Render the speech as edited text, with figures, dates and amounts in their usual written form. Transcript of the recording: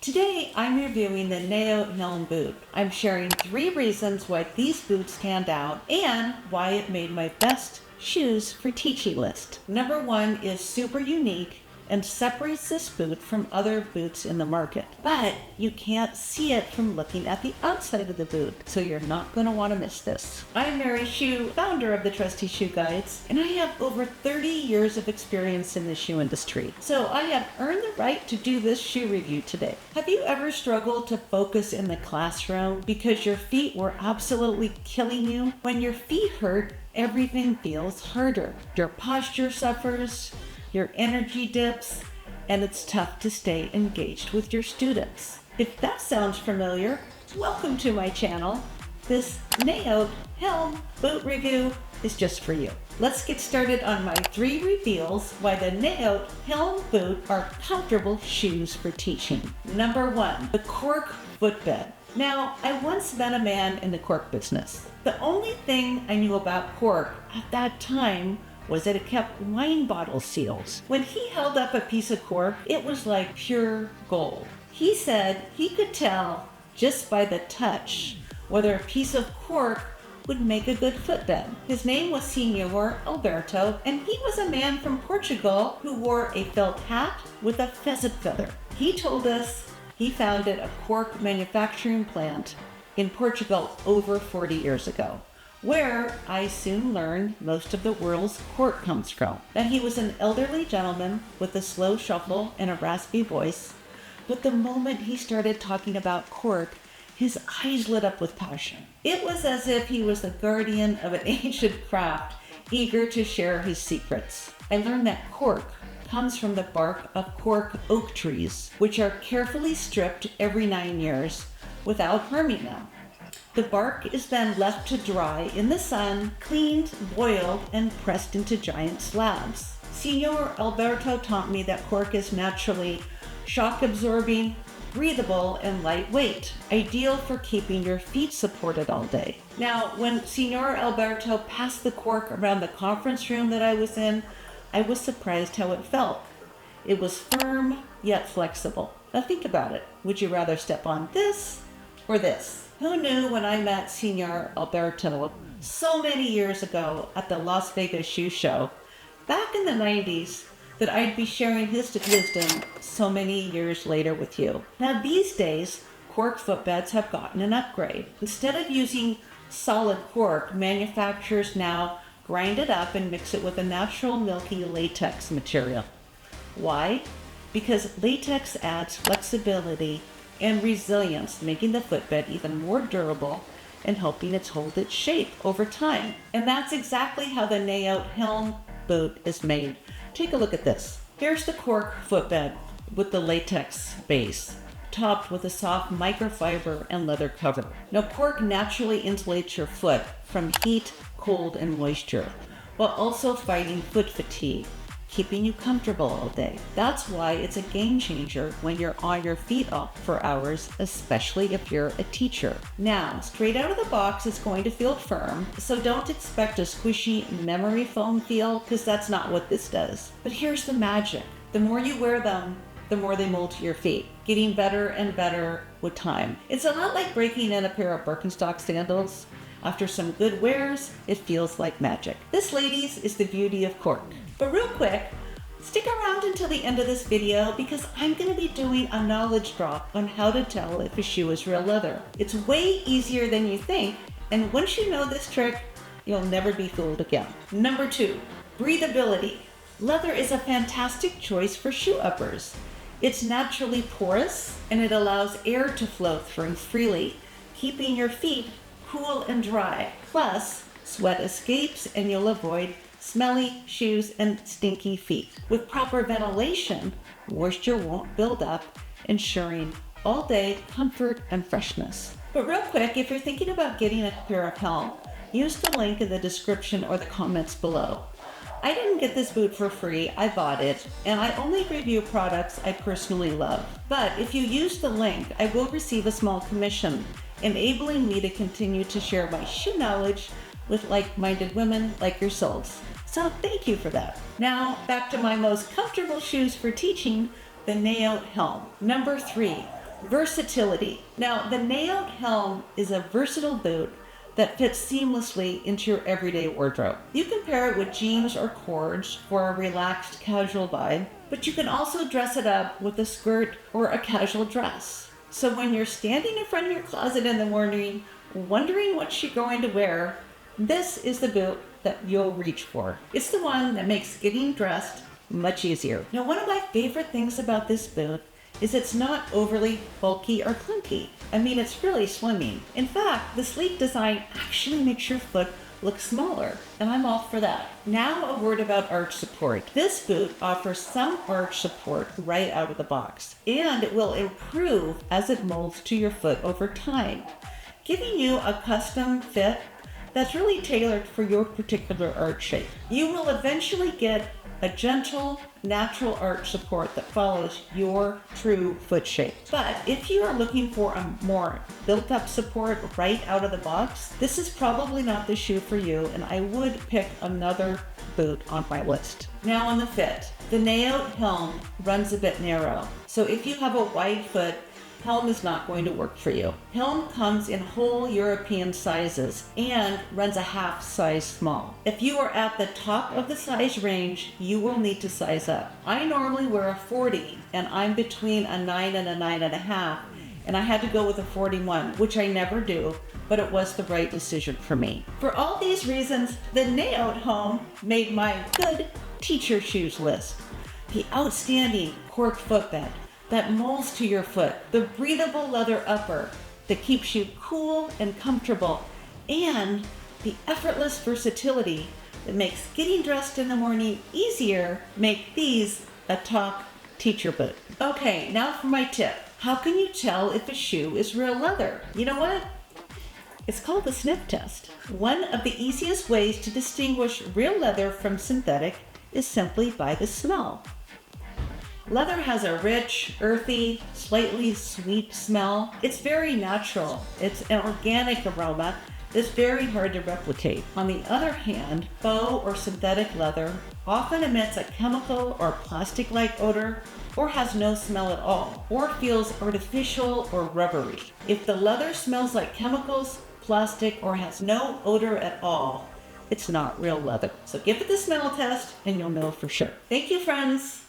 Today, I'm reviewing the Neo Helm boot. I'm sharing 3 reasons why these boots stand out and why it made my best shoes for teaching list. Number 1 is super unique and separates this boot from other boots in the market. But you can't see it from looking at the outside of the boot, so you're not going to want to miss this. I'm Marysue, founder of the Trusty Shoe Guides, and I have over 30 years of experience in the shoe industry. So I have earned the right to do this shoe review today. Have you ever struggled to focus in the classroom because your feet were absolutely killing you? When your feet hurt, everything feels harder. Your posture suffers, your energy dips, and it's tough to stay engaged with your students. If that sounds familiar, welcome to my channel. This Neo Helm boot review is just for you. Let's get started on my 3 reveals why the Neo Helm boot are comfortable shoes for teaching. Number 1, the cork footbed. Now, I once met a man in the cork business. The only thing I knew about cork at that time was that it kept wine bottle seals. When he held up a piece of cork, it was like pure gold. He said he could tell just by the touch whether a piece of cork would make a good footbed. His name was Senor Alberto, and he was a man from Portugal who wore a felt hat with a pheasant feather. He told us he founded a cork manufacturing plant in Portugal over 40 years ago, where I soon learned most of the world's cork comes from. Now, he was an elderly gentleman with a slow shuffle and a raspy voice, but the moment he started talking about cork, his eyes lit up with passion. It was as if he was the guardian of an ancient craft, eager to share his secrets. I learned that cork comes from the bark of cork oak trees, which are carefully stripped every 9 years without harming them. The bark is then left to dry in the sun, cleaned, boiled, and pressed into giant slabs. Senor Alberto taught me that cork is naturally shock-absorbing, breathable, and lightweight, ideal for keeping your feet supported all day. Now, when Senor Alberto passed the cork around the conference room that I was in, I was surprised how it felt. It was firm, yet flexible. Now think about it. Would you rather step on this or this? Who knew when I met Senor Alberto so many years ago at the Las Vegas Shoe Show, back in the 90s, that I'd be sharing his wisdom so many years later with you. Now these days, cork footbeds have gotten an upgrade. Instead of using solid cork, manufacturers now grind it up and mix it with a natural milky latex material. Why? Because latex adds flexibility and resilience, making the footbed even more durable and helping it hold its shape over time. And that's exactly how the Neo Helm boot is made. Take a look at this. Here's the cork footbed with the latex base, topped with a soft microfiber and leather cover. Now, cork naturally insulates your foot from heat, cold, and moisture, while also fighting foot fatigue, keeping you comfortable all day. That's why it's a game changer when you're on your feet for hours, especially if you're a teacher. Now, straight out of the box, it's going to feel firm, so don't expect a squishy memory foam feel, because that's not what this does. But here's the magic. The more you wear them, the more they mold to your feet, getting better and better with time. It's a lot like breaking in a pair of Birkenstock sandals. After some good wears, it feels like magic. This, ladies, is the beauty of cork. But real quick, stick around until the end of this video because I'm going to be doing a knowledge drop on how to tell if a shoe is real leather. It's way easier than you think, and once you know this trick, you'll never be fooled again. Number 2, breathability. Leather is a fantastic choice for shoe uppers. It's naturally porous and it allows air to flow through freely, keeping your feet cool and dry. Plus, sweat escapes and you'll avoid smelly shoes and stinky feet. With proper ventilation, moisture won't build up, ensuring all day comfort and freshness. But real quick, if you're thinking about getting a pair of Helm, use the link in the description or the comments below. I didn't get this boot for free, I bought it, and I only review products I personally love. But if you use the link, I will receive a small commission, enabling me to continue to share my shoe knowledge with like-minded women like yourselves. So thank you for that. Now back to my most comfortable shoes for teaching, the Neo Helm. Number 3, Versatility. Now, the nailed helm is a versatile boot that fits seamlessly into your everyday wardrobe. You can pair it with jeans or cords for a relaxed, casual vibe, but you can also dress it up with a skirt or a casual dress. So when you're standing in front of your closet in the morning, wondering what you're going to wear, this is the boot that you'll reach for. It's the one that makes getting dressed much easier. Now, one of my favorite things about this boot is it's not overly bulky or clunky. I mean, it's really swimming. In fact, the sleek design actually makes your foot look smaller, and I'm all for that. Now, a word about arch support. This boot offers some arch support right out of the box, and it will improve as it molds to your foot over time, giving you a custom fit that's really tailored for your particular arch shape. You will eventually get a gentle, natural arch support that follows your true foot shape. But if you are looking for a more built-up support right out of the box, this is probably not the shoe for you, and I would pick another boot on my list. Now on the fit. The nailed helm runs a bit narrow, so if you have a wide foot, helm is not going to work for you. Helm comes in whole European sizes and runs a half size small. If you are at the top of the size range, you will need to size up. I normally wear a 40 and I'm between a 9 and a 9.5, and I had to go with a 41, which I never do, but it was the right decision for me. For all these reasons, the nailed helm made my good teacher shoes list. The outstanding cork footbed that molds to your foot, the breathable leather upper that keeps you cool and comfortable, and the effortless versatility that makes getting dressed in the morning easier make these a top teacher boot. Okay, now for my tip. How can you tell if a shoe is real leather? You know what? It's called the sniff test. One of the easiest ways to distinguish real leather from synthetic is simply by the smell. Leather has a rich, earthy, slightly sweet smell. It's very natural. It's an organic aroma that's very hard to replicate. On the other hand, faux or synthetic leather often emits a chemical or plastic-like odor, or has no smell at all, or feels artificial or rubbery. If the leather smells like chemicals, plastic, or has no odor at all, it's not real leather. So give it the smell test and you'll know for sure. Thank you, friends.